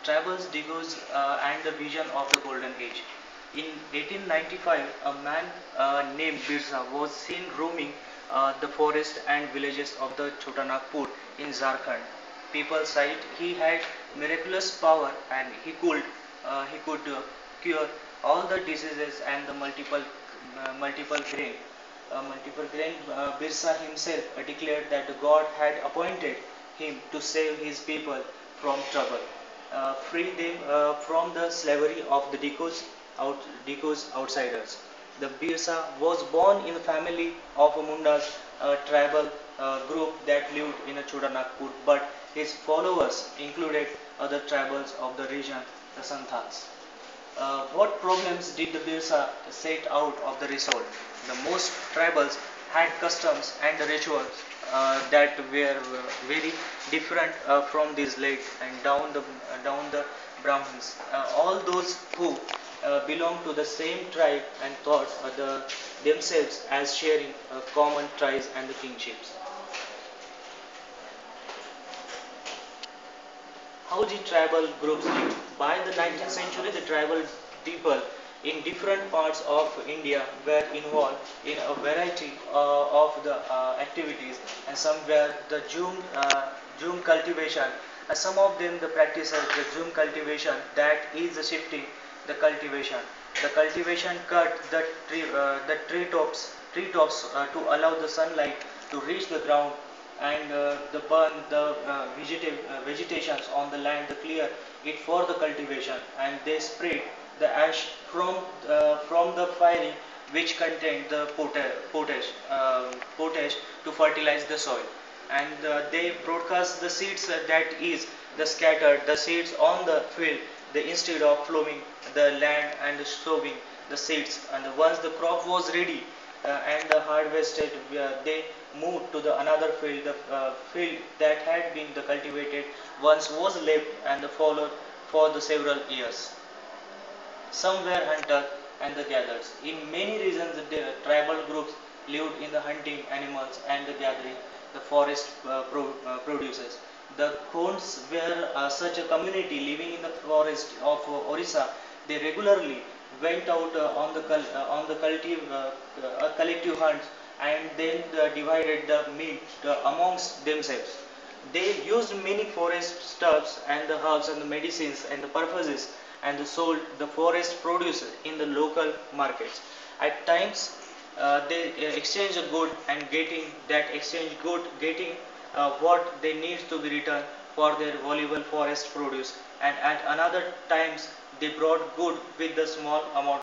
travels, Dikus, and the vision of the Golden Age. In 1895, a man named Birsa was seen roaming the forest and villages of the Chotanagpur in Jharkhand. People said he had miraculous power and he could cure all the diseases and the multiple grain. Birsa himself declared that God had appointed him to save his people from trouble, free them from the slavery of the Dikus outsiders. The Birsa was born in the family of a Mundas tribal group that lived in Chotanagpur, but his followers included other tribals of the region, the Santhals. What problems did the Birsa set out of the result? The most tribals had customs and rituals that were very different from these late and down the Brahmins. All those who belonged to the same tribe and thought themselves as sharing common ties and the kingships. How the tribal groups live. By the 19th century, the tribal people in different parts of India were involved in a variety of the activities, and some were the June cultivation. Some of them the practices the June cultivation, that is the shifting the cultivation. The cultivation cut the tree tops to allow the sunlight to reach the ground, and the burn the vegetations on the land, the clear it for the cultivation, and they spread the ash from the firing which contained the potash to fertilize the soil, and they broadcast the seeds, that is the scattered the seeds on the field, instead of plowing the land and sowing the seeds, and once the crop was ready and harvested, they moved to the another field. The field that had been the cultivated once was left and followed for the several years. Some were hunters and the gatherers. In many regions, the tribal groups lived in the hunting animals and the gathering the forest produces. The Khonds were such a community living in the forest of Orissa. They regularly went out on the collective hunts, and then divided the meat amongst themselves. They used many forest stuffs and the herbs and the medicines and the purposes, and sold the forest produce in the local markets. At times, they exchange a good and getting what they need to be returned for their valuable forest produce, and at another times they brought good with the small amount